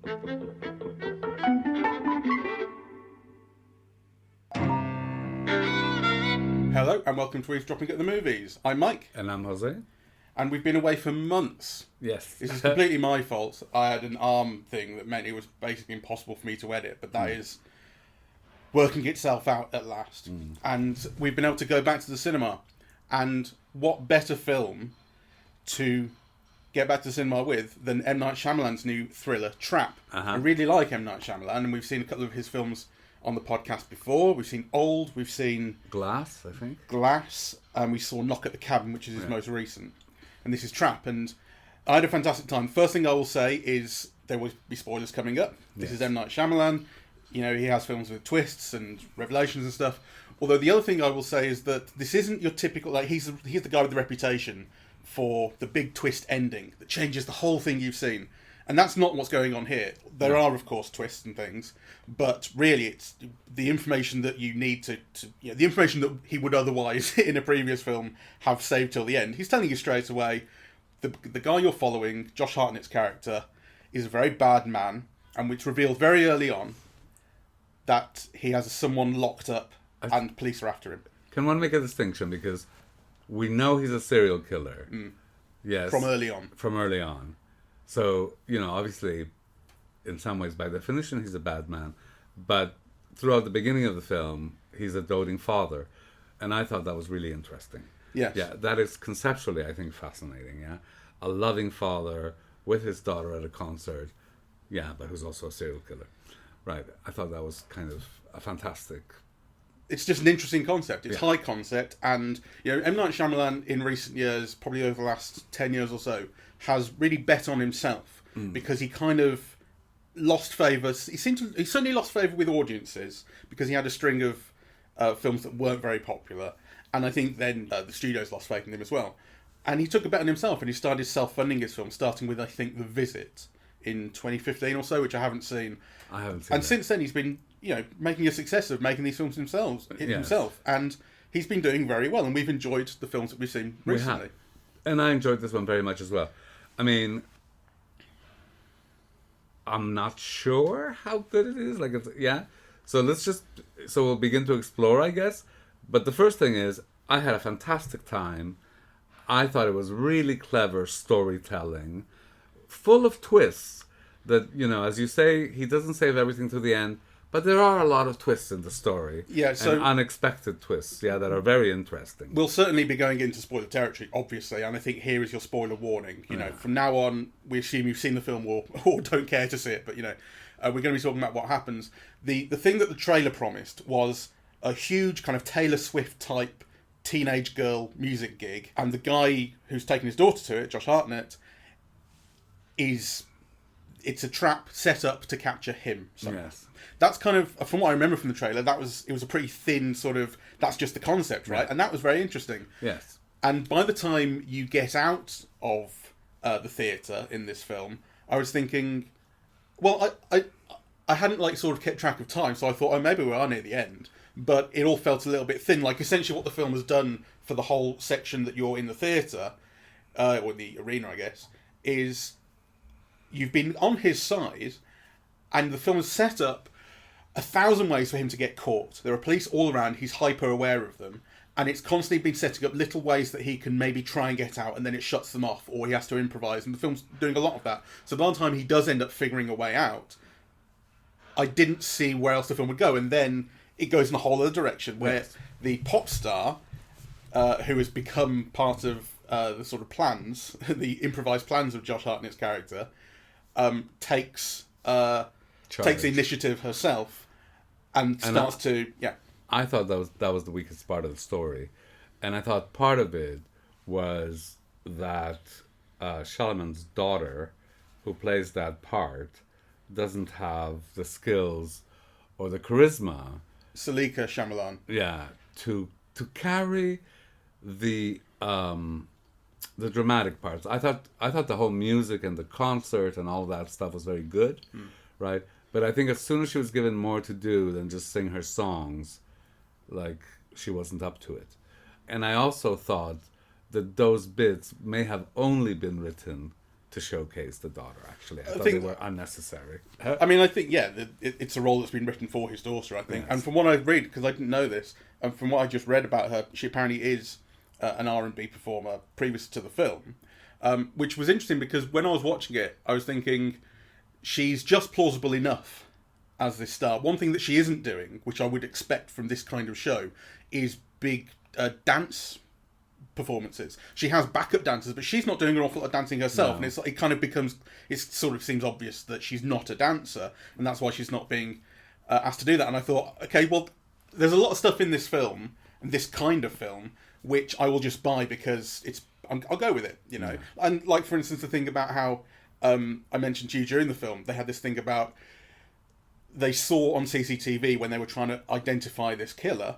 Hello and welcome to Eavesdropping at the Movies. I'm Mike. And I'm José. And we've been away for months. Yes. This is completely my fault. I had an arm thing that meant it was basically impossible for me to edit, but that is working itself out at last. And we've been able to go back to the cinema. And what better film to get back to the cinema with than M. Night Shyamalan's new thriller, Trap. I really like M. Night Shyamalan, and we've seen a couple of his films on the podcast before. We've seen Old, we've seen Glass, I think. Glass, and we saw Knock at the Cabin, which is his most recent. And this is Trap, and I had a fantastic time. First thing I will say is there will be spoilers coming up. This is M. Night Shyamalan. You know, he has films with twists and revelations and stuff. Although the other thing I will say is that this isn't your typical, like, he's the guy with the reputation for the big twist ending that changes the whole thing you've seen. And that's not what's going on here. There are, of course, twists and things, but really it's the information that you need to the information that he would otherwise, in a previous film, have saved till the end. He's telling you straight away, the guy you're following, Josh Hartnett's character, is a very bad man, and it's revealed very early on that he has someone locked up and police are after him. Can one make a distinction? Because we know he's a serial killer. Yes. From early on. So, you know, obviously, in some ways, by definition, he's a bad man. But throughout the beginning of the film, he's a doting father. And I thought that was really interesting. Yes. Yeah, that is conceptually, I think, fascinating, yeah? A loving father with his daughter at a concert, yeah, but who's also a serial killer. Right. I thought that was kind of a fantastic... It's just an interesting concept. It's high concept, and you know, M. Night Shyamalan in recent years, probably over the last 10 years or so, has really bet on himself because he kind of lost favour. He certainly lost favour with audiences because he had a string of films that weren't very popular, and I think then the studios lost faith in him as well. And he took a bet on himself, and he started self-funding his films, starting with, I think, The Visit in 2015 or so, which I haven't seen. I haven't seen. And since then, he's been, you know, making a success of making these films himself, and he's been doing very well. And we've enjoyed the films that we've seen recently. And I enjoyed this one very much as well. I mean, I'm not sure how good it is. Like, So we'll begin to explore, I guess. But the first thing is, I had a fantastic time. I thought it was really clever storytelling, full of twists. That, you know, as you say, he doesn't save everything to the end, but there are a lot of twists in the story. Yeah, so... and unexpected twists, that are very interesting. We'll certainly be going into spoiler territory, obviously, and I think here is your spoiler warning. You know, from now on, we assume you've seen the film or don't care to see it, but, you know, we're going to be talking about what happens. The thing that the trailer promised was a huge kind of Taylor Swift-type teenage girl music gig, and the guy who's taken his daughter to it, Josh Hartnett, it's a trap set up to capture him. So that's kind of, from what I remember from the trailer, it was a pretty thin sort of, that's just the concept, right? And that was very interesting. Yes. And by the time you get out of the theatre in this film, I was thinking, well, I hadn't like sort of kept track of time, so I thought, maybe we are near the end. But it all felt a little bit thin. Like, essentially what the film has done for the whole section that you're in the theatre, or the arena, I guess, is you've been on his side, and the film is set up 1,000 ways for him to get caught. There are police all around, he's hyper aware of them, and it's constantly been setting up little ways that he can maybe try and get out, and then it shuts them off, or he has to improvise, and the film's doing a lot of that. So by the time he does end up figuring a way out, I didn't see where else the film would go, and then it goes in a whole other direction, where the pop star, who has become part of the sort of plans, the improvised plans of Josh Hartnett's character, takes the initiative herself and starts to I thought that was the weakest part of the story, and I thought part of it was that Shyalaman's daughter, who plays that part, doesn't have the skills or the charisma. Saleka Night Shyamalan. To carry the dramatic parts. I thought the whole music and the concert and all that stuff was very good, right? But I think as soon as she was given more to do than just sing her songs, like, she wasn't up to it. And I also thought that those bits may have only been written to to showcase the daughter. Actually, I thought think they were unnecessary. I mean, I think it's a role that's been written for his daughter. I think, and from what I read, because I didn't know this, and from what I just read about her, she apparently is an R&B performer previous to the film, which was interesting because when I was watching it, I was thinking she's just plausible enough as this star. One thing that she isn't doing, which I would expect from this kind of show, is big dance performances. She has backup dancers, but she's not doing an awful lot of dancing herself, and it kind of becomes, it sort of seems obvious that she's not a dancer, and that's why she's not being asked to do that. And I thought, okay, well, there's a lot of stuff in this film, and this kind of film, which I will just buy because I'll go with it, you know. And like, for instance, the thing about how I mentioned to you during the film, they had this thing about they saw on CCTV when they were trying to identify this killer,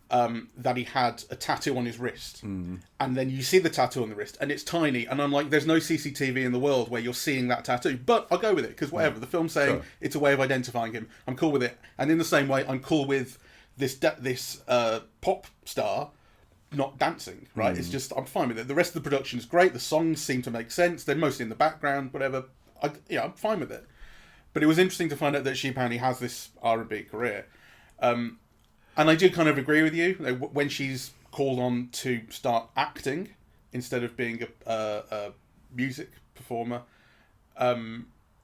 that he had a tattoo on his wrist. And then you see the tattoo on the wrist, and it's tiny. And I'm like, there's no CCTV in the world where you're seeing that tattoo. But I'll go with it, because whatever. The film's saying it's a way of identifying him. I'm cool with it. And in the same way, I'm cool with this pop star not dancing, right? It's just, I'm fine with it. The rest of the production is great. The songs seem to make sense. They're mostly in the background, whatever. I'm fine with it. But it was interesting to find out that she apparently has this R&B career. And I do kind of agree with you. When she's called on to start acting instead of being a music performer,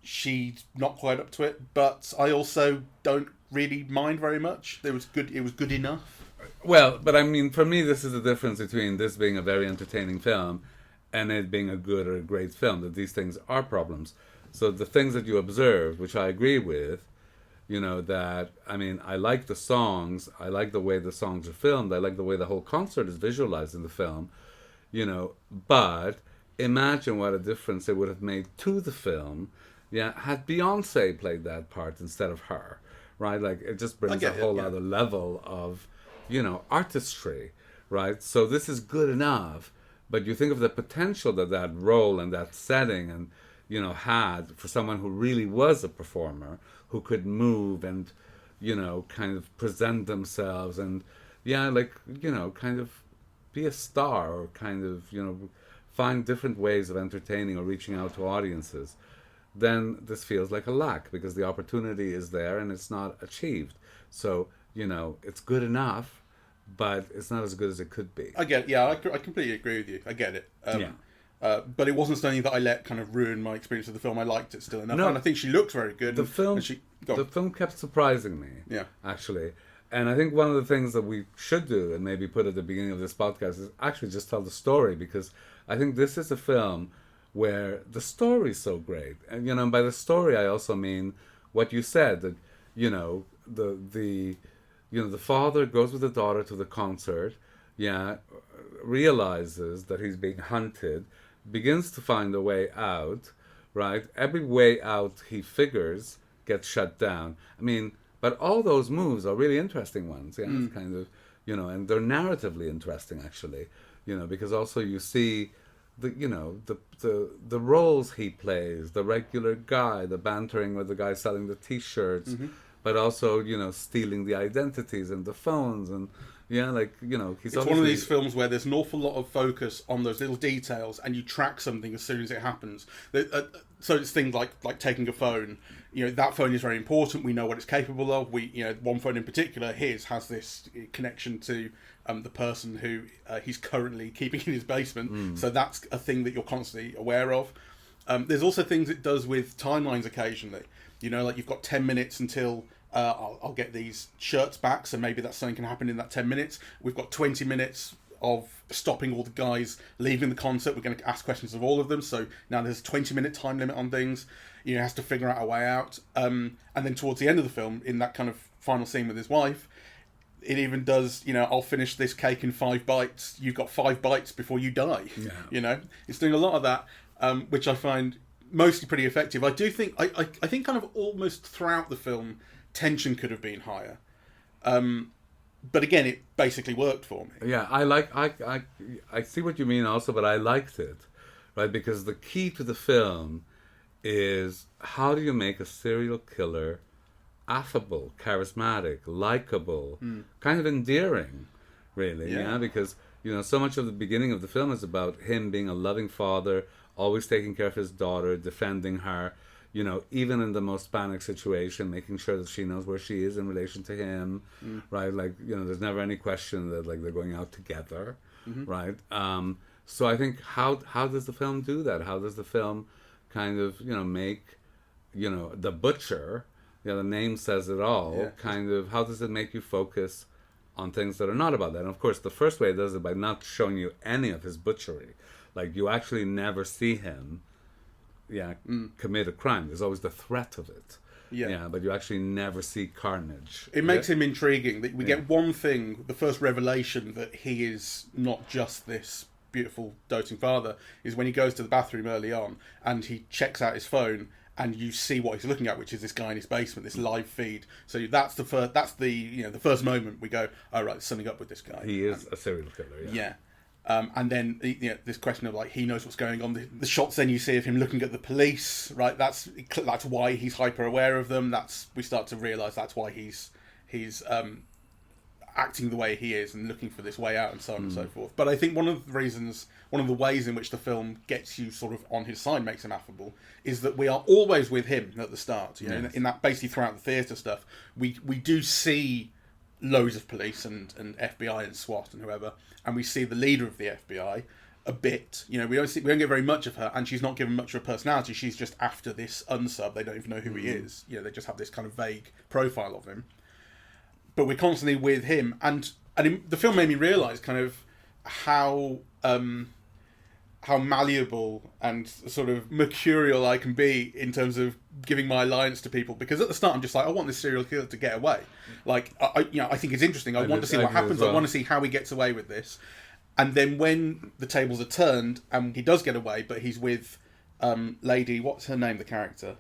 she's not quite up to it. But I also don't really mind very much. It was good enough. Well, but I mean, for me, this is the difference between this being a very entertaining film and it being a good or a great film, that these things are problems. So the things that you observed, which I agree with, you know, that, I mean, I like the songs, I like the way the songs are filmed, I like the way the whole concert is visualized in the film, you know, but imagine what a difference it would have made to the film, had Beyonce played that part instead of her, right? Like, it just brings a whole other level of, you know, artistry, right? So this is good enough, but you think of the potential that role and that setting and, you know, had for someone who really was a performer, who could move and, you know, kind of present themselves and, like, you know, kind of be a star or kind of, you know, find different ways of entertaining or reaching out to audiences, then this feels like a lack because the opportunity is there and it's not achieved. So, you know, it's good enough, but it's not as good as it could be. I get it. Yeah, I completely agree with you. I get it. But it wasn't something that I let kind of ruin my experience of the film. I liked it still enough. No, and I think she looked very good. The film kept surprising me, actually. And I think one of the things that we should do, and maybe put at the beginning of this podcast, is actually just tell the story, because I think this is a film where the story is so great. And, you know, by the story I also mean what you said, that, you know, the father goes with the daughter to the concert, realizes that he's being hunted, begins to find a way out, right? Every way out he figures gets shut down. I mean, but all those moves are really interesting ones. It's kind of, you know, and they're narratively interesting, actually, you know, because also you see the roles he plays, the regular guy, the bantering with the guy selling the T-shirts, but also, you know, stealing the identities and the phones and, like, you know, it's one of these films where there's an awful lot of focus on those little details, and you track something as soon as it happens. So it's things like taking a phone. You know, that phone is very important. We know what it's capable of. One phone in particular, his, has this connection to the person who he's currently keeping in his basement. So that's a thing that you're constantly aware of. There's also things it does with timelines occasionally. You know, like, you've got 10 minutes until I'll get these shirts back, so maybe that's something can happen in that 10 minutes. We've got 20 minutes of stopping all the guys leaving the concert. We're going to ask questions of all of them, so now there's a 20-minute time limit on things. You know, he has to figure out a way out. And then towards the end of the film, in that kind of final scene with his wife, it even does, you know, I'll finish this cake in 5 bites. You've got 5 bites before you die. You know, it's doing a lot of that, which I find mostly pretty effective. I do think, I think kind of almost throughout the film, tension could have been higher. But again, it basically worked for me. Yeah, I see what you mean also, but I liked it, right? Because the key to the film is, how do you make a serial killer affable, charismatic, likable, kind of endearing, really? Because, you know, so much of the beginning of the film is about him being a loving father, always taking care of his daughter, defending her, even in the most panic situation, making sure that she knows where she is in relation to him, right? Like, there's never any question that, like, they're going out together, right? So I think, how does the film do that? How does the film kind of, make, the butcher, the name says it all, kind of, how does it make you focus on things that are not about that? And of course, the first way it does it by not showing you any of his butchery. Like, you actually never see him commit a crime. There's always the threat of it. But you actually never see carnage. It makes him intriguing. That we get one thing, the first revelation that he is not just this beautiful doting father, is when he goes to the bathroom early on and he checks out his phone, and you see what he's looking at, which is this guy in his basement, this live feed. So that's the first. That's the the first moment we go, oh right, there's something up with this guy. He is a serial killer. Yeah. And then this question of, like, he knows what's going on. The shots then you see of him looking at the police, right? That's why he's hyper aware of them. We start to realise that's why he's acting the way he is and looking for this way out and so on and so forth. But I think one of the ways in which the film gets you sort of on his side, makes him affable, is that we are always with him at the start. In that, basically throughout the theatre stuff, we do see loads of police and FBI and SWAT and whoever, and we see the leader of the FBI a bit. We don't get very much of her, and she's not given much of a personality. She's just after this unsub. They don't even know who he is. They just have this kind of vague profile of him. But we're constantly with him, and the film made me realise kind of how malleable and sort of mercurial I can be in terms of giving my alliance to people. Because at the start I'm just like, I want this serial killer to get away. Like, I think it's interesting. I want to see what happens. Well. I want to see how he gets away with this. And then when the tables are turned and he does get away, but he's with Lady, what's her name? The character,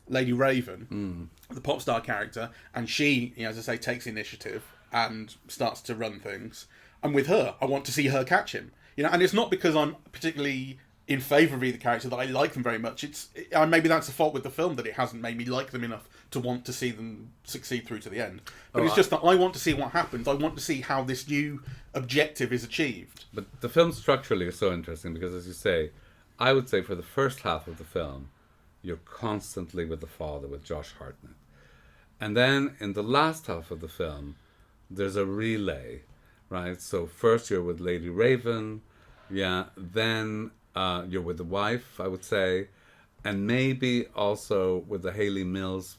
Lady Raven, the pop star character, and she, as I say, takes initiative and starts to run things. I'm with her. I want to see her catch him. And it's not because I'm particularly in favour of either character that I like them very much. Maybe that's the fault with the film, that it hasn't made me like them enough to want to see them succeed through to the end. But it's just that I want to see what happens. I want to see how this new objective is achieved. But the film structurally is so interesting because, as you say, I would say for the first half of the film, you're constantly with the father, with Josh Hartnett. And then in the last half of the film, there's a relay, right? So first you're with Lady Raven, then you're with the wife, I would say, and maybe also with the Hayley Mills,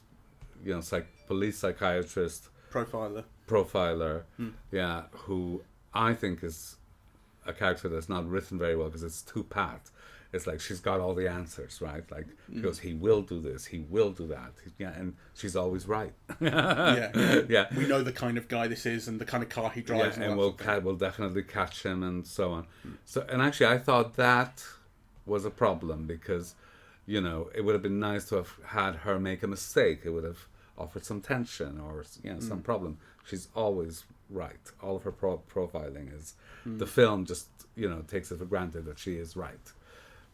police psychiatrist profiler, who I think is a character that's not written very well because it's too pat. It's like she's got all the answers, right? Like, she goes, he will do this, he will do that. And she's always right. We know the kind of guy this is and the kind of car he drives. And we'll definitely catch him and so on. So, and actually, I thought that was a problem because, it would have been nice to have had her make a mistake. It would have offered some tension or some problem. She's always right. All of her profiling is, the film just, takes it for granted that she is right.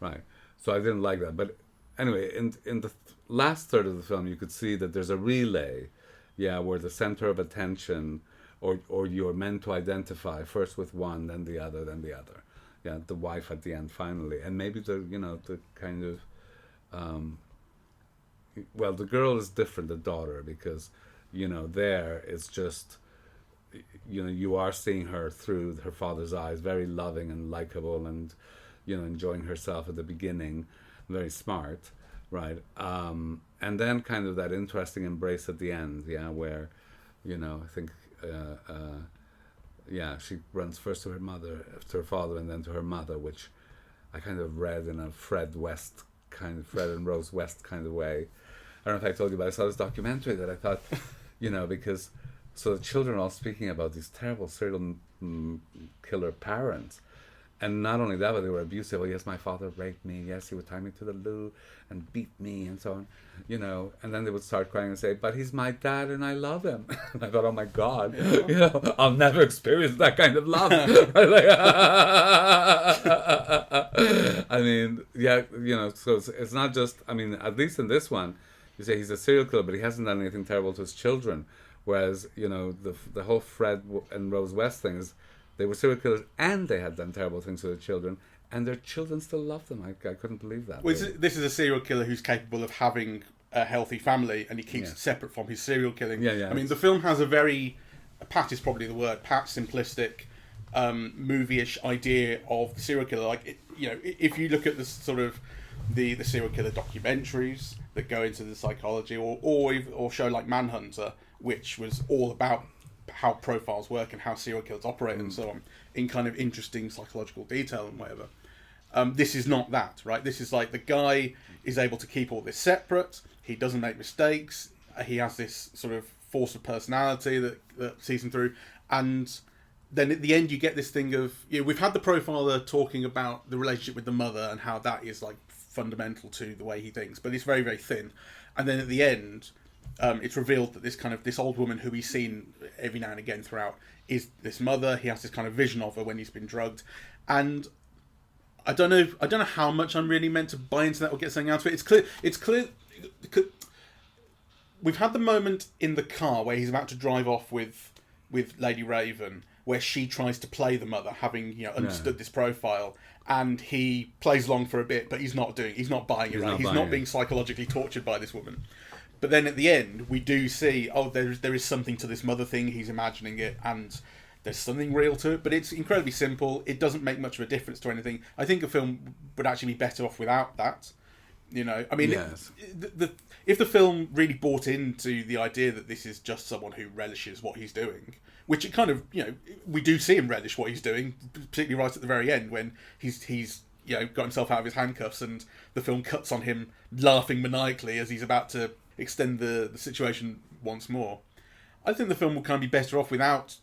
Right, so I didn't like that. But anyway, in the last third of the film, you could see that there's a relay, where the center of attention, or you're meant to identify first with one, then the other, the wife at the end finally, and maybe the kind of, the girl is different, the daughter, because there it's just, you are seeing her through her father's eyes, very loving and likable and, enjoying herself at the beginning, very smart, right? And then kind of that interesting embrace at the end, where, I think, she runs first to her mother, to her father, and then to her mother, which I kind of read in a Fred and Rose West kind of way. I don't know if I told you, but I saw this documentary that I thought, because, so the children are all speaking about these terrible serial killer parents. And not only that, but they were abusive. Oh, yes, my father raped me. Yes, he would tie me to the loo and beat me and so on. And then they would start crying and say, but he's my dad and I love him. And I thought, oh my God, I'll never experience that kind of love. I mean, so it's not just, at least in this one, you say he's a serial killer, but he hasn't done anything terrible to his children. Whereas, the whole Fred and Rose West thing is, they were serial killers and they had done terrible things to their children and their children still love them. I couldn't believe that. Well, this is a serial killer who's capable of having a healthy family, and he keeps it separate from his serial killing. Yeah. I mean, the film has a very pat is probably the word, pat, simplistic, movie-ish idea of the serial killer. Like, if you look at the sort of the serial killer documentaries that go into the psychology, or show like Manhunter, which was all about how profiles work and how serial killers operate and so on, in kind of interesting psychological detail and whatever. This is not that, right? This is like the guy is able to keep all this separate. He doesn't make mistakes. He has this sort of force of personality that sees him through. And then at the end, you get this thing of, we've had the profiler talking about the relationship with the mother and how that is like fundamental to the way he thinks, but it's very, very thin. And then at the end, it's revealed that this old woman who he's seen every now and again throughout is this mother. He has this kind of vision of her when he's been drugged. And I don't know how much I'm really meant to buy into that or get something out of it. It's clear. We've had the moment in the car where he's about to drive off with Lady Raven, where she tries to play the mother, having understood this profile, and he plays along for a bit, but he's not buying it. Right? He's not being psychologically tortured by this woman. But then at the end, we do see, there is something to this mother thing. He's imagining it, and there's something real to it. But it's incredibly simple. It doesn't make much of a difference to anything. I think a film would actually be better off without that. I mean, yes. If the film really bought into the idea that this is just someone who relishes what he's doing, which it kind of, we do see him relish what he's doing, particularly right at the very end when he's got himself out of his handcuffs and the film cuts on him laughing maniacally as he's about to extend the situation once more. I think the film would kind of be better off without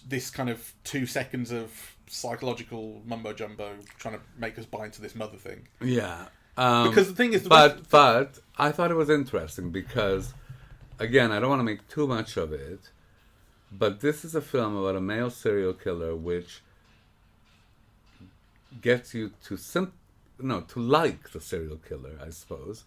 this kind of 2 seconds of psychological mumbo jumbo trying to make us buy into this mother thing. Yeah. Because the thing is... But I thought it was interesting because, again, I don't want to make too much of it, but this is a film about a male serial killer which gets you to like the serial killer, I suppose.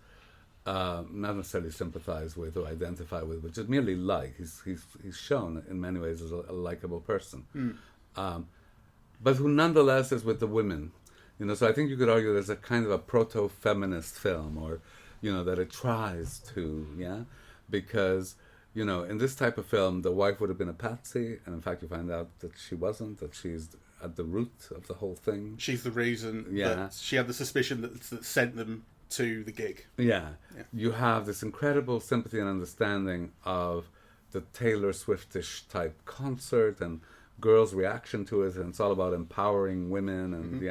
Not necessarily sympathize with or identify with, but just merely like. He's shown in many ways as a likable person. But who nonetheless is with the women. So I think you could argue there's a kind of a proto-feminist film, or, that it tries to, because, in this type of film, the wife would have been a patsy, and in fact you find out that she wasn't, that she's at the root of the whole thing. She's the reason that she had the suspicion that sent them to the gig. Yeah. You have this incredible sympathy and understanding of the Taylor Swiftish type concert and girls' reaction to it, and it's all about empowering women and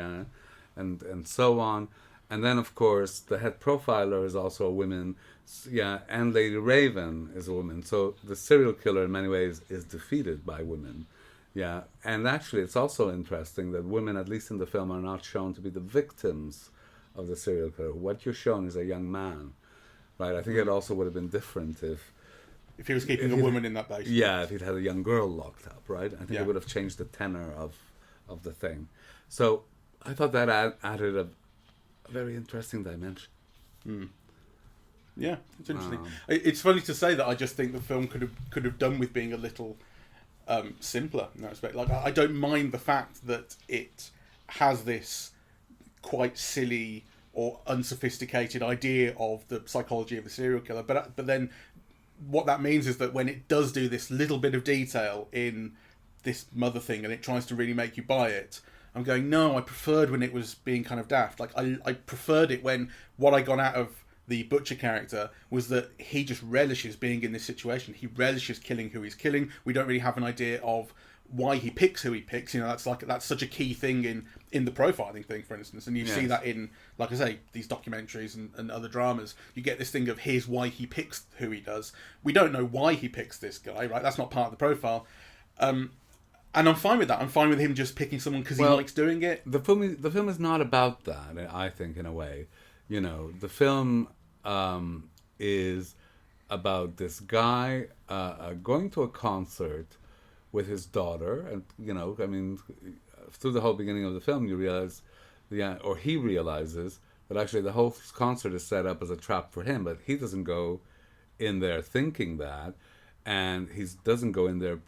and so on. And then, of course, the head profiler is also a woman, and Lady Raven is a woman. So the serial killer, in many ways, is defeated by women. Yeah, and actually, it's also interesting that women, at least in the film, are not shown to be the victims of the serial killer. What you're shown is a young man, right? I think it also would have been different if he was keeping a woman in that basement. Yeah, if he'd had a young girl locked up, right? I think it would have changed the tenor of the thing. So I thought that added a very interesting dimension. Yeah, it's interesting. It's funny to say that I just think the film could have done with being a little simpler in that respect. Like, I don't mind the fact that it has this quite silly or unsophisticated idea of the psychology of the serial killer, but then what that means is that when it does do this little bit of detail in this mother thing and it tries to really make you buy it, I'm going, no, I preferred when it was being kind of daft. Like, I preferred it when what I got out of the butcher character was that he just relishes being in this situation. He relishes killing who he's killing. We don't really have an idea of why he picks who he picks. That's such a key thing in the profiling thing, for instance. And you see that in, like I say, these documentaries and other dramas. You get this thing of, here's why he picks who he does. We don't know why he picks this guy, right? That's not part of the profile. And I'm fine with that. I'm fine with him just picking someone because he likes doing it. The film is not about that, I think, in a way. The film is about this guy going to a concert with his daughter, and through the whole beginning of the film, you realize, he realizes that actually the whole concert is set up as a trap for him, but he doesn't go in there thinking that. and he doesn't go in there,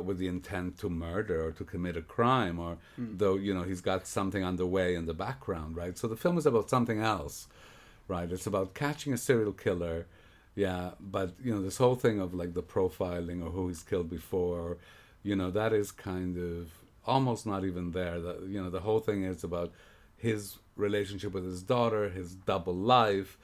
with the intent to murder or to commit a crime, or though he's got something underway in the background, right? So the film is about something else, right? It's about catching a serial killer, yeah. But this whole thing of like the profiling or who he's killed before, that is kind of almost not even there. The whole thing is about his relationship with his daughter, his double life,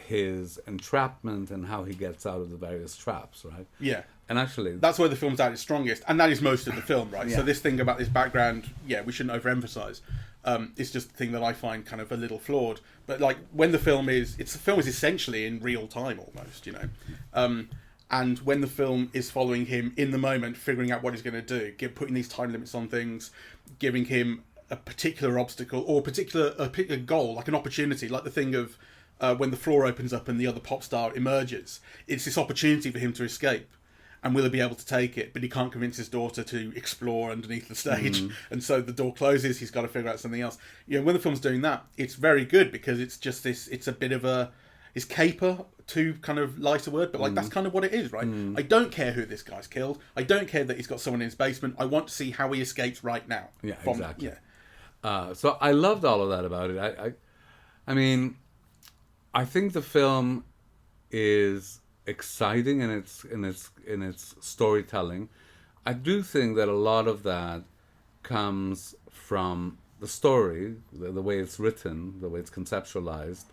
his entrapment, and how he gets out of the various traps, right? Yeah. And actually, that's where the film's at its strongest, and that is most of the film, right? Yeah. So this thing about this background, we shouldn't overemphasize. It's just the thing that I find kind of a little flawed. But like when the film is essentially in real time almost, and when the film is following him in the moment, figuring out what he's going to do, putting these time limits on things, giving him a particular obstacle or a particular goal, like an opportunity, like the thing of when the floor opens up and the other pop star emerges. It's this opportunity for him to escape, and will he be able to take it? But he can't convince his daughter to explore underneath the stage, and so the door closes. He's got to figure out something else. When the film's doing that, it's very good because it's just this. It's a bit of it's caper, too kind of lighter word, but like that's kind of what it is, right? I don't care who this guy's killed. I don't care that he's got someone in his basement. I want to see how he escapes right now. Yeah, exactly. So I loved all of that about it. I mean, I think the film is exciting in its storytelling. I do think that a lot of that comes from the story, the way it's written, the way it's conceptualized,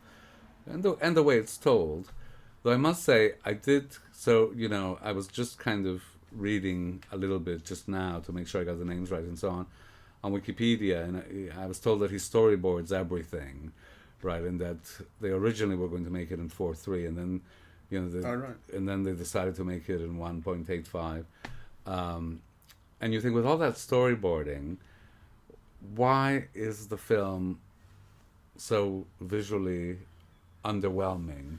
and the way it's told. Though I must say, I was just kind of reading a little bit just now to make sure I got the names right and so on Wikipedia, and I was told that he storyboards everything, right, and that they originally were going to make it in 4:3, and then and then they decided to make it in 1.85, and you think with all that storyboarding, why is the film so visually underwhelming?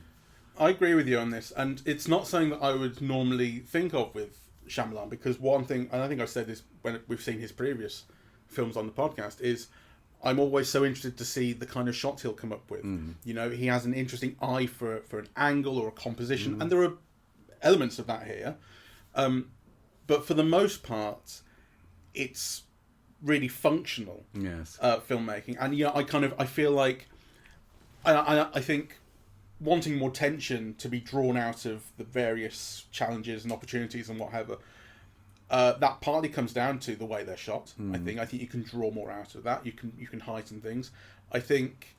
I agree with you on this, and it's not something that I would normally think of with Shyamalan, because one thing, and I think I've said this when we've seen his previous films on the podcast, is I'm always so interested to see the kind of shots he'll come up with. He has an interesting eye for an angle or a composition, and there are elements of that here. But for the most part, it's really functional filmmaking. And I feel like I think wanting more tension to be drawn out of the various challenges and opportunities and whatever, that partly comes down to the way they're shot. I think you can draw more out of that. You can heighten things. I think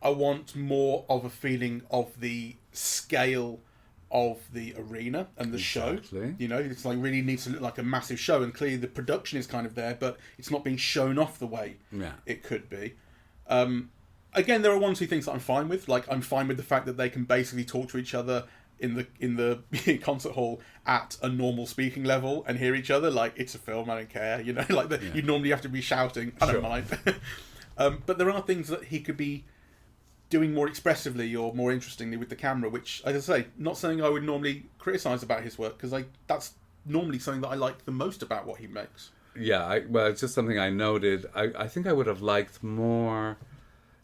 I want more of a feeling of the scale of the arena and the show. It's like really needs to look like a massive show, and clearly the production is kind of there, but it's not being shown off the way it could be. Again, there are one or two things that I'm fine with. Like, I'm fine with the fact that they can basically talk to each other in the concert hall at a normal speaking level and hear each other. Like, it's a film, I don't care. You normally have to be shouting. I don't mind. But there are things that he could be doing more expressively or more interestingly with the camera, which, as I say, not something I would normally criticise about his work, because that's normally something that I like the most about what he makes. Yeah, it's just something I noted. I think I would have liked more,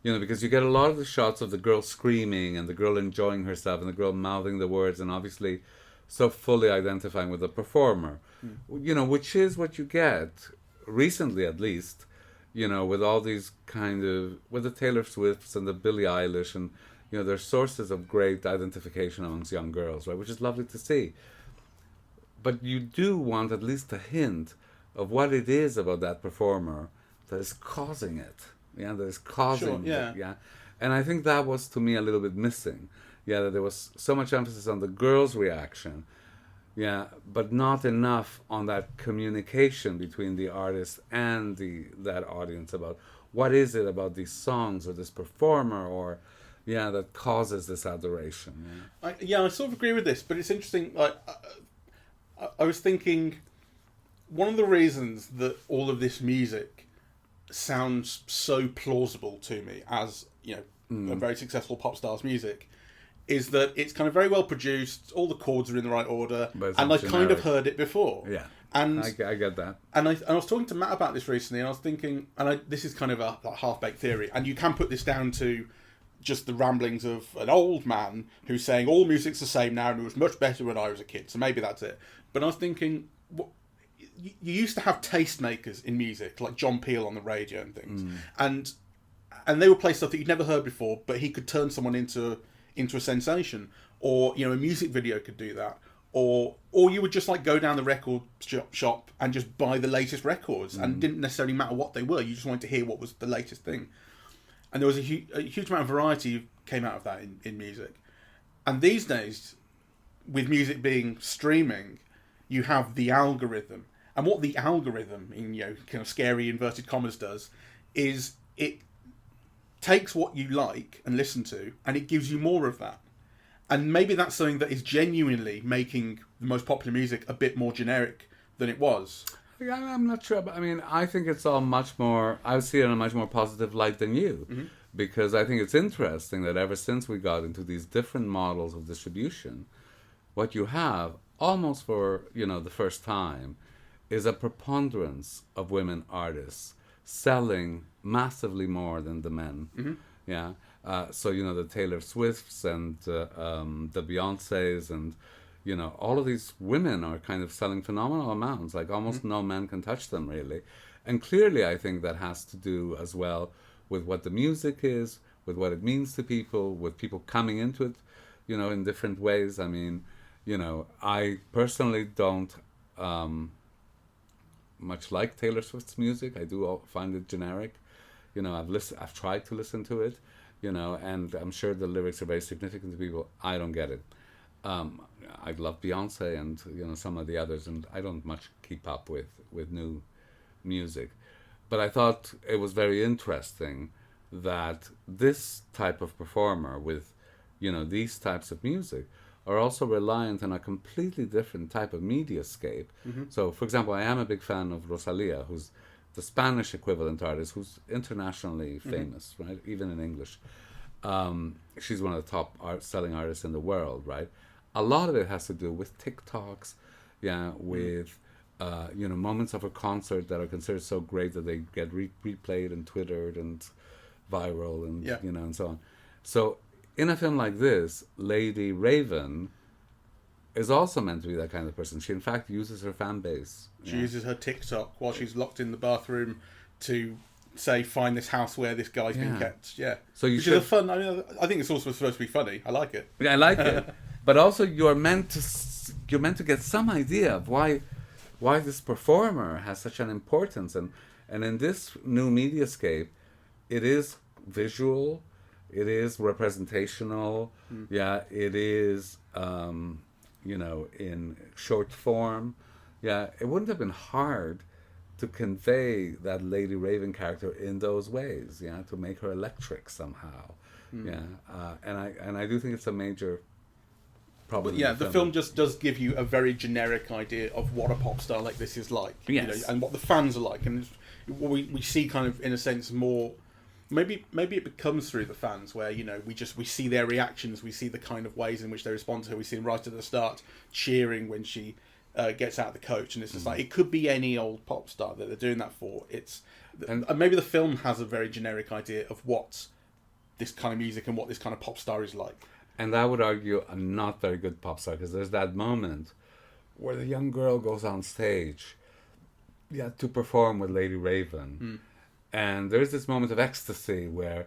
because you get a lot of the shots of the girl screaming and the girl enjoying herself and the girl mouthing the words and obviously so fully identifying with the performer, which is what you get, recently at least, with all these with the Taylor Swifts and the Billie Eilish, and, they're sources of great identification amongst young girls, right, which is lovely to see. But you do want at least a hint of what it is about that performer that is causing it. That is causing it. And I think that was, to me, a little bit missing. That there was so much emphasis on the girl's reaction, but not enough on that communication between the artist and that audience about what is it about these songs or this performer or that causes this adoration. I sort of agree with this, but it's interesting. Like, I was thinking, one of the reasons that all of this music sounds so plausible to me as a very successful pop star's music is that it's kind of very well produced, all the chords are in the right order, and I've kind of heard it before. And I get that. And I was talking to Matt about this recently, and I was thinking, this is kind of a half-baked theory, and you can put this down to just the ramblings of an old man who's saying all music's the same now and it was much better when I was a kid. So maybe that's it. But I was thinking, you used to have tastemakers in music, like John Peel on the radio and things, and they would play stuff that you'd never heard before, but he could turn someone into a sensation, or a music video could do that, or you would just like go down the record shop and just buy the latest records, and it didn't necessarily matter what they were. You just wanted to hear what was the latest thing, and there was a huge amount of variety came out of that in music. And these days, with music being streaming, you have the algorithm. And what the algorithm, in kind of scary inverted commas, does is it takes what you like and listen to, and it gives you more of that. And maybe that's something that is genuinely making the most popular music a bit more generic than it was. Yeah, I'm not sure, but I mean, I think it's all much more. I see it in a much more positive light than you, because I think it's interesting that ever since we got into these different models of distribution, what you have almost for the first time is a preponderance of women artists selling massively more than the men. Yeah. So, the Taylor Swifts and the Beyoncés and, all of these women are kind of selling phenomenal amounts. Like almost no man can touch them, really. And clearly, I think that has to do as well with what the music is, with what it means to people, with people coming into it, in different ways. I mean, I personally don't much like Taylor Swift's music. I do find it generic. I've tried to listen to it, and I'm sure the lyrics are very significant to people. I don't get it. I love Beyonce and some of the others, and I don't much keep up with new music. But I thought it was very interesting that this type of performer with these types of music are also reliant on a completely different type of mediascape. So, for example, I am a big fan of Rosalía, who's the Spanish equivalent artist, who's internationally famous, right? Even in English. She's one of the top selling artists in the world, right? A lot of it has to do with TikToks, with moments of a concert that are considered so great that they get replayed and twittered and viral and and so on. So in a film like this, Lady Raven is also meant to be that kind of person. She, in fact, uses her fan base. She uses her TikTok while she's locked in the bathroom to say, find this house where this guy's been kept. Yeah. So which is a fun. I think it's also supposed to be funny. I like it. Yeah, I like it. But also, you're meant to get some idea of why this performer has such an importance, and in this new mediascape, it is visual. It is representational, it is, in short form. It wouldn't have been hard to convey that Lady Raven character in those ways, to make her electric somehow. And I do think it's a major problem. But the film just does give you a very generic idea of what a pop star like this is like, and what the fans are like. And we see kind of, in a sense, more... Maybe it comes through the fans where we see their reactions, we see the kind of ways in which they respond to her. We see them right at the start cheering when she gets out of the coach, and it's just like it could be any old pop star that they're doing that for. And maybe the film has a very generic idea of what this kind of music and what this kind of pop star is like. And I would argue a not very good pop star, because there's that moment where the young girl goes on stage, to perform with Lady Raven. And there's this moment of ecstasy where,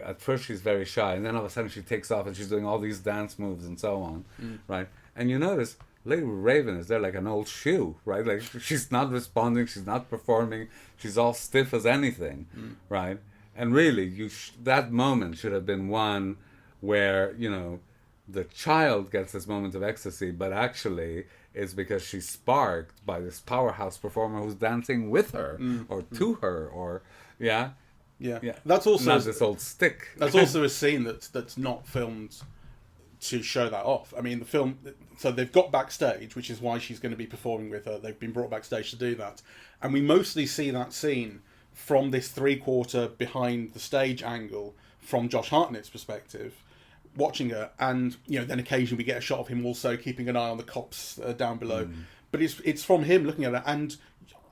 at first she's very shy, and then all of a sudden she takes off and she's doing all these dance moves and so on, right? And you notice Lady Raven is there like an old shoe, right? Like she's not responding, she's not performing, she's all stiff as anything, right? And really, that moment should have been one where, the child gets this moment of ecstasy, but actually it's because she's sparked by this powerhouse performer who's dancing with her or to her, or that's also not this old stick. That's also a scene that's not filmed to show that off. I mean, the film, so they've got backstage, which is why she's going to be performing with her. They've been brought backstage to do that, and we mostly see that scene from this 3/4 behind the stage angle from Josh Hartnett's perspective, watching her, and then occasionally we get a shot of him also keeping an eye on the cops down below. But it's from him looking at her, and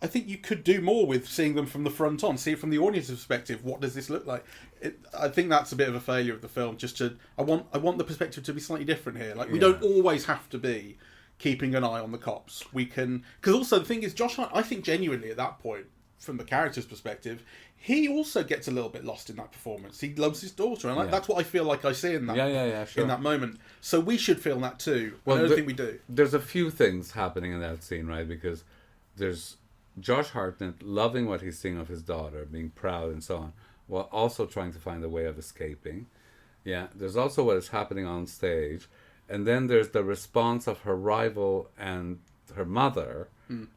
I think you could do more with seeing them from the front on, see it from the audience's perspective. What does this look like? I think that's a bit of a failure of the film. I want the perspective to be slightly different here. Like we don't always have to be keeping an eye on the cops. We can, because also the thing is, Josh Hart, I think genuinely at that point, from the character's perspective, he also gets a little bit lost in that performance. He loves his daughter, and that's what I feel like I see in that sure. in that moment. So we should feel that too. Well, I don't think we do. There's a few things happening in that scene, right? Because there's Josh Hartnett loving what he's seeing of his daughter, being proud and so on, while also trying to find a way of escaping. Yeah, there's also what is happening on stage, and then there's the response of her rival and her mother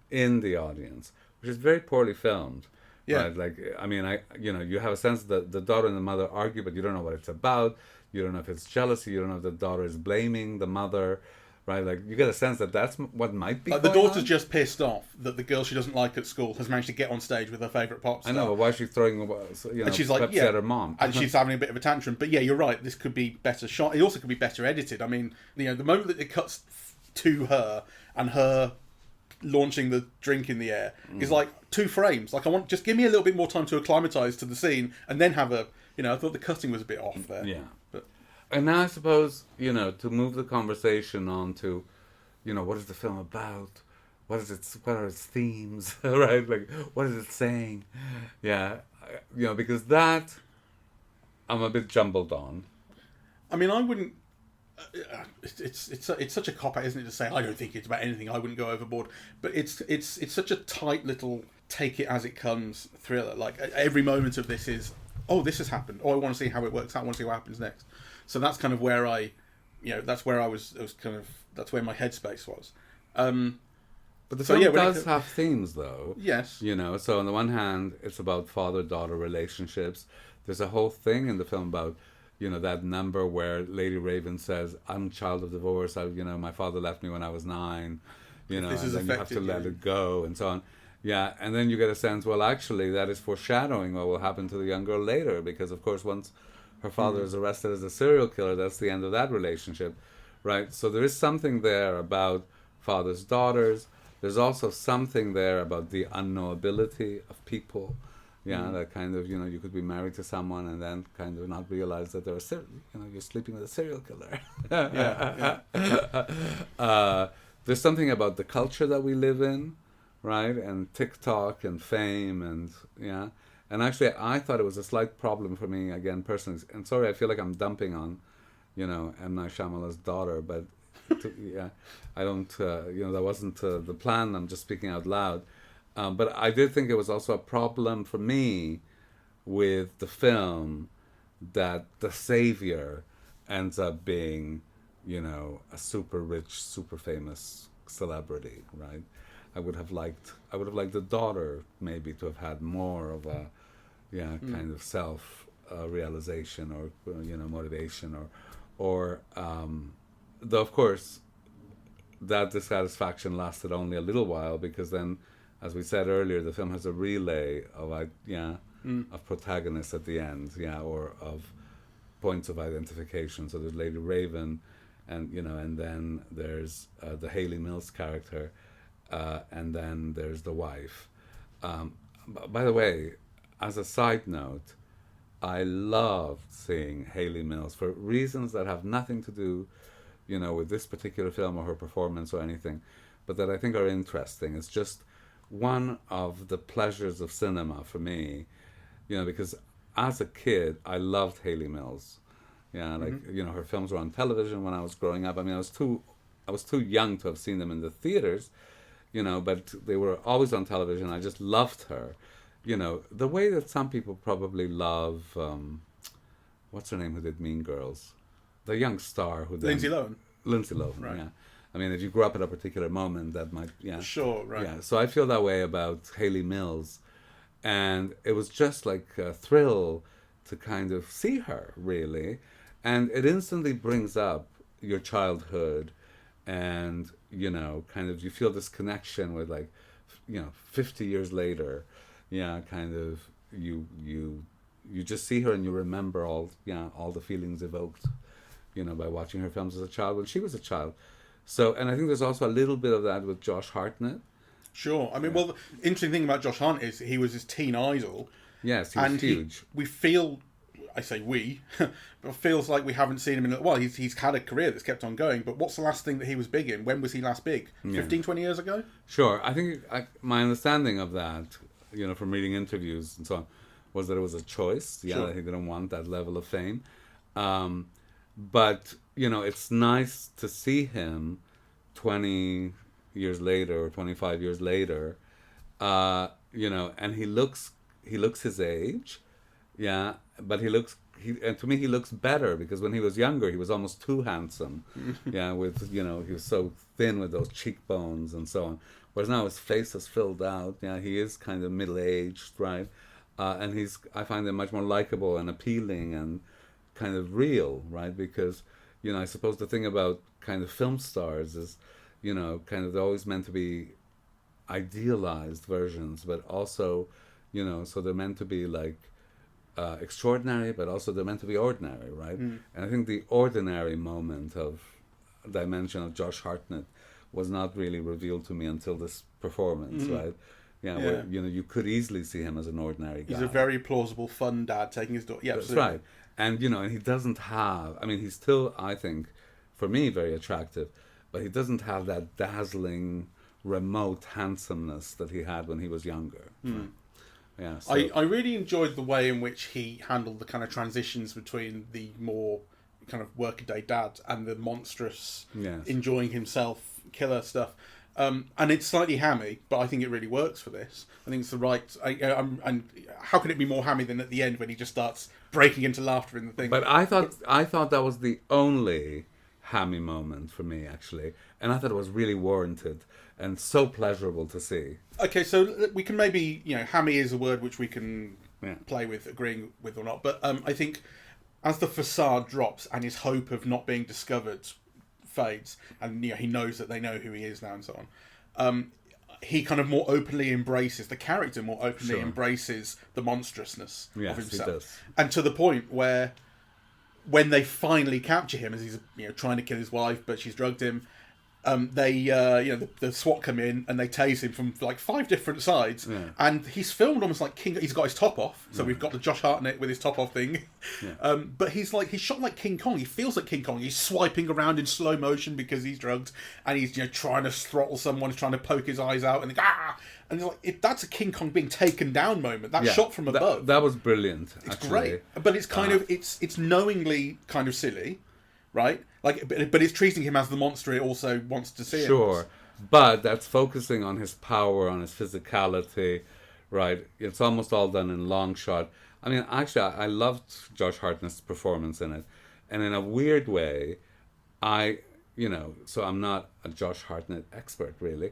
in the audience, which is very poorly filmed. Yeah. Right? Like, I mean, you have a sense that the daughter and the mother argue, but you don't know what it's about. You don't know if it's jealousy. You don't know if the daughter is blaming the mother. Right? Like, you get a sense that that's what might be. Like, the daughter's just pissed off that the girl she doesn't like at school has managed to get on stage with her favourite pop star. I know, but why is she throwing, and she's like, Pepsi at her mom? And she's having a bit of a tantrum. But yeah, you're right. This could be better shot. It also could be better edited. I mean, the moment that it cuts to her and her launching the drink in the air is like 2 frames. Like, just give me a little bit more time to acclimatise to the scene and then have I thought the cutting was a bit off there. Yeah. And now I suppose, to move the conversation on to, what is the film about? What are its themes? Right? Like, what is it saying? Yeah. Because that I'm a bit jumbled on. I mean, I wouldn't. It's such a cop out, isn't it, to say I don't think it's about anything. I wouldn't go overboard. But it's such a tight little take it as it comes thriller. Like, every moment of this is, oh, this has happened. Oh, I want to see how it works out. I want to see what happens next. So that's kind of where that's where I was kind of, that's where my headspace was. But the film does have themes, though. Yes. So on the one hand, it's about father-daughter relationships. There's a whole thing in the film about, that number where Lady Raven says, I'm a child of divorce. My father left me when I was 9. And then you have to let it go, and so on. Yeah, and then you get a sense, well, actually, that is foreshadowing what will happen to the young girl later, because, of course, once her father is arrested as a serial killer, that's the end of that relationship, right? So there is something there about fathers, daughters. There's also something there about the unknowability of people. Yeah, that kind of, you could be married to someone and then kind of not realize that you're sleeping with a serial killer. There's something about the culture that we live in, right? And TikTok and fame and, And actually, I thought it was a slight problem for me, again, personally. And sorry, I feel like I'm dumping on, M. Night Shyamalan's daughter, but I don't, that wasn't the plan. I'm just speaking out loud. But I did think it was also a problem for me with the film that the savior ends up being, a super rich, super famous celebrity, right? I would have liked the daughter maybe to have had more of a, kind of self realization or motivation or though of course that dissatisfaction lasted only a little while, because then, as we said earlier, the film has a relay of of protagonists at the end, or of points of identification. So there's Lady Raven, and and then there's the Hayley Mills character, and then there's the wife. By the way, as a side note, I loved seeing Hayley Mills for reasons that have nothing to do, with this particular film or her performance or anything, but that I think are interesting. It's just one of the pleasures of cinema for me, because as a kid, I loved Hayley Mills. Yeah, like, her films were on television when I was growing up. I mean, I was too young to have seen them in the theaters, but they were always on television. I just loved her. The way that some people probably love, what's her name who did Mean Girls? The young star who did... Lindsay Lohan. Lindsay Lohan, right. Yeah. I mean, if you grew up at a particular moment, that might... Yeah. Sure, right. Yeah, so I feel that way about Hayley Mills. And it was just like a thrill to kind of see her, really. And it instantly brings up your childhood and, kind of you feel this connection with 50 years later, kind of you just see her and you remember all the feelings evoked, by watching her films as a child when she was a child. So, and I think there's also a little bit of that with Josh Hartnett, Sure. I mean, well, the interesting thing about Josh Hartnett is he was his teen idol. Yes, he was huge. We feel, I say we, but it feels like we haven't seen him in... Well, he's had a career that's kept on going, but what's the last thing that he was big in? When was he last big? 15, 20 years ago? Sure. I think my understanding of that, from reading interviews and so on, was that it was a choice. Yeah, that he didn't want that level of fame. But, it's nice to see him 20 years later or 25 years later, and he looks his age, but and to me he looks better, because when he was younger he was almost too handsome, with he was so thin with those cheekbones and so on, whereas now his face is filled out. He is kind of middle-aged, right? And I find him much more likable and appealing and kind of real, right? Because I suppose the thing about kind of film stars is, kind of they're always meant to be idealized versions, but also, so they're meant to be like extraordinary, but also they're meant to be ordinary, right? And I think the ordinary dimension of Josh Hartnett was not really revealed to me until this performance, right? Where, you could easily see him as an ordinary guy. He's a very plausible, fun dad taking his daughter. Yeah, that's absolutely. right. And, and he doesn't have... I mean, he's still, I think, for me, very attractive, but he doesn't have that dazzling, remote handsomeness that he had when he was younger. Right? Yeah. So. I really enjoyed the way in which he handled the kind of transitions between the more kind of workaday dad and the monstrous, enjoying himself, killer stuff. And it's slightly hammy, but I think it really works for this. I think it's the right... and how can it be more hammy than at the end when he just starts breaking into laughter in the thing? But I thought that was the only hammy moment for me, actually. And I thought it was really warranted and so pleasurable to see. Okay, so we can maybe... hammy is a word which we can play with, agreeing with or not. But I think as the facade drops and his hope of not being discovered fades, and he knows that they know who he is now and so on, he kind of more openly embraces the character, more openly embraces the monstrousness of himself. He does. And to the point where when they finally capture him as he's trying to kill his wife but she's drugged him, the SWAT come in and they tase him from like 5 different sides, and he's filmed almost like King. He's got his top off, so we've got the Josh Hartnett with his top off thing. But he's shot like King Kong. He feels like King Kong. He's swiping around in slow motion because he's drugged, and he's trying to throttle someone, trying to poke his eyes out, and and that's a King Kong being taken down moment. That's shot from above. That was brilliant. It's actually great, but it's kind of it's knowingly kind of silly. Right? But it's treating him as the monster it also wants to see him. Sure. But that's focusing on his power, on his physicality, right? It's almost all done in long shot. I mean, actually, I loved Josh Hartnett's performance in it. And in a weird way, so I'm not a Josh Hartnett expert, really.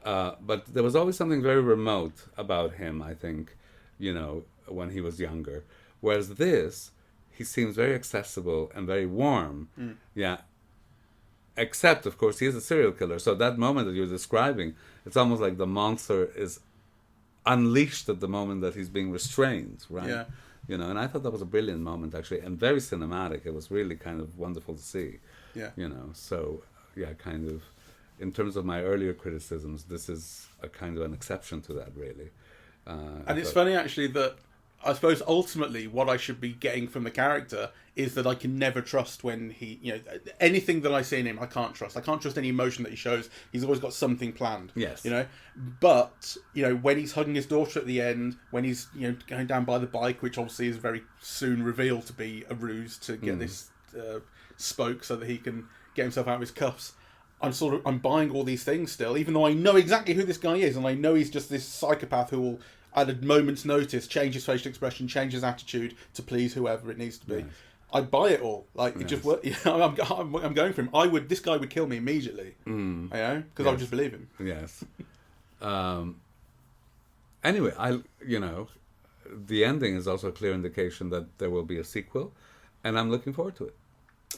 But there was always something very remote about him, I think, when he was younger. Whereas this... he seems very accessible and very warm. Except, of course, he is a serial killer. So that moment that you're describing, it's almost like the monster is unleashed at the moment that he's being restrained, right? And I thought that was a brilliant moment, actually, and very cinematic. It was really kind of wonderful to see. So, kind of, in terms of my earlier criticisms, this is a kind of an exception to that, really. And it's funny, actually, that I suppose ultimately what I should be getting from the character is that I can never trust when he, anything that I see in him, I can't trust. I can't trust any emotion that he shows. He's always got something planned. Yes. But, when he's hugging his daughter at the end, when he's, going down by the bike, which obviously is very soon revealed to be a ruse to get this spoke so that he can get himself out of his cuffs. I'm buying all these things still, even though I know exactly who this guy is, and I know he's just this psychopath who will, at a moment's notice, change his facial expression, change his attitude to please whoever it needs to be. Yes. I buy it all. It just works. I'm going for him. This guy would kill me immediately. Because I would just believe him. Yes. Anyway, the ending is also a clear indication that there will be a sequel, and I'm looking forward to it.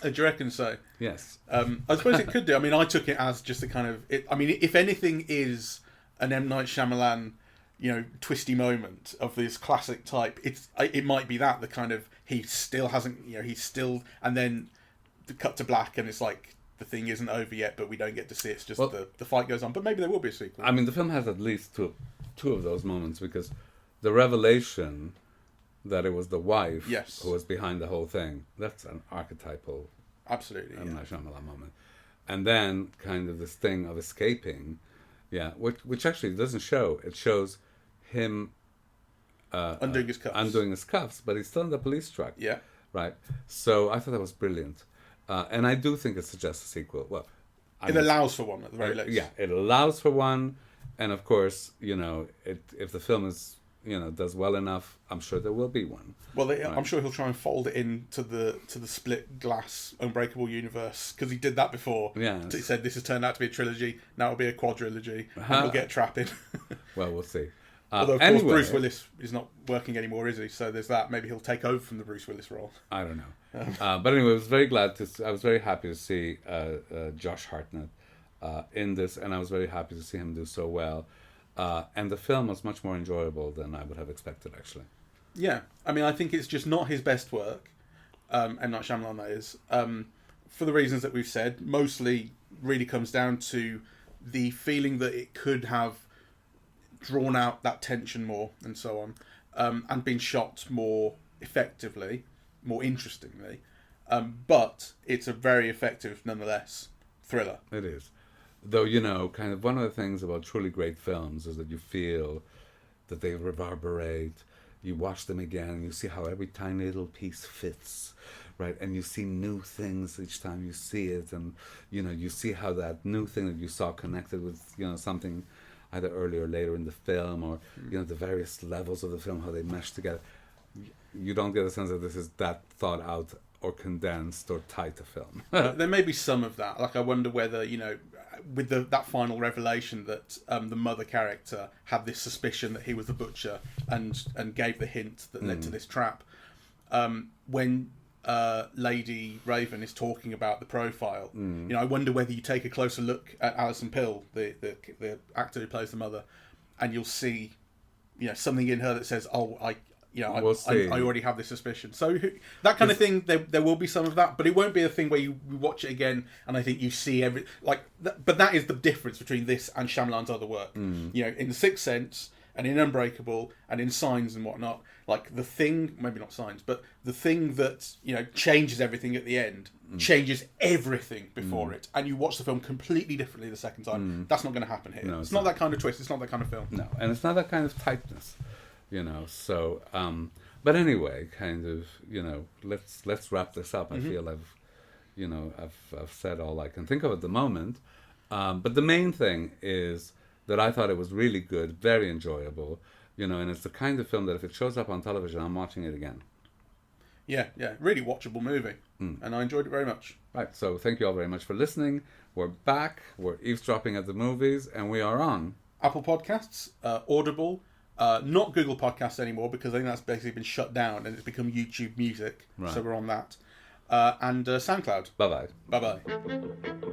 Do you reckon so? Yes. I suppose it could do. I mean, I took it as just a kind of... if anything is an M. Night Shyamalan, twisty moment of this classic type, it might be that, the kind of, he still hasn't, he's still... And then the cut to black, and it's like the thing isn't over yet, but we don't get to see it. It's just Well, the fight goes on. But maybe there will be a sequel. I mean, the film has at least two of those moments, because the revelation that it was the wife Yes. who was behind the whole thing, that's an archetypal Absolutely. M. Night Shyamalan moment. And then kind of this thing of escaping, which actually doesn't show. It shows him Undoing his cuffs. undoing his cuffs, but he's still in the police truck. Yeah. Right. So I thought that was brilliant. And I do think it suggests a sequel. Well, It allows for one at the very least. Yeah, it allows for one. And of course, if the film is, does well enough, I'm sure there will be one. Well, I'm sure he'll try and fold it into the split glass Unbreakable universe, because he did that before. Yeah. He said this has turned out to be a trilogy. Now it'll be a quadrilogy, and we'll get Trap in. Well, we'll see. Although of course Bruce Willis is not working anymore, is he? So there's that. Maybe he'll take over from the Bruce Willis role. I don't know. But anyway, I was very happy to see Josh Hartnett in this, and I was very happy to see him do so well. And the film was much more enjoyable than I would have expected, actually. Yeah, I mean, I think it's just not his best work, M. Night Shyamalan, that is, for the reasons that we've said. Mostly really comes down to the feeling that it could have drawn out that tension more and so on, and been shot more effectively, more interestingly. But it's a very effective, nonetheless, thriller. It is. Though, kind of one of the things about truly great films is that you feel that they reverberate. You watch them again and you see how every tiny little piece fits, right? And you see new things each time you see it. And, you see how that new thing that you saw connected with, something either earlier or later in the film, or, the various levels of the film, how they mesh together. You don't get a sense that this is that thought out or condensed or tight a film. There may be some of that. Like, I wonder whether, with that final revelation that the mother character had this suspicion that he was the butcher and gave the hint that led to this trap. When Lady Raven is talking about the profile, I wonder whether you take a closer look at Alison Pill, the actor who plays the mother, and you'll see, something in her that says, "Oh, I already have this suspicion." So that kind of thing, there will be some of that, but it won't be a thing where you watch it again and I think you see but that is the difference between this and Shyamalan's other work. In The Sixth Sense and in Unbreakable and in Signs and whatnot, like the thing, maybe not Signs, but the thing that changes everything at the end changes everything before it, and you watch the film completely differently the second time. That's not going to happen here. No, it's not that kind of twist. It's not that kind of film. No, and it's not that kind of tightness. So, but anyway, kind of, let's wrap this up. I feel I've said all I can think of at the moment. But the main thing is that I thought it was really good, very enjoyable, and it's the kind of film that if it shows up on television, I'm watching it again. Yeah, really watchable movie. And I enjoyed it very much. Right, so thank you all very much for listening. We're back, we're eavesdropping at the movies, and we are on Apple Podcasts, Audible, not Google Podcasts anymore, because I think that's basically been shut down and it's become YouTube Music. Right. So we're on that. And SoundCloud. Bye-bye. Bye-bye.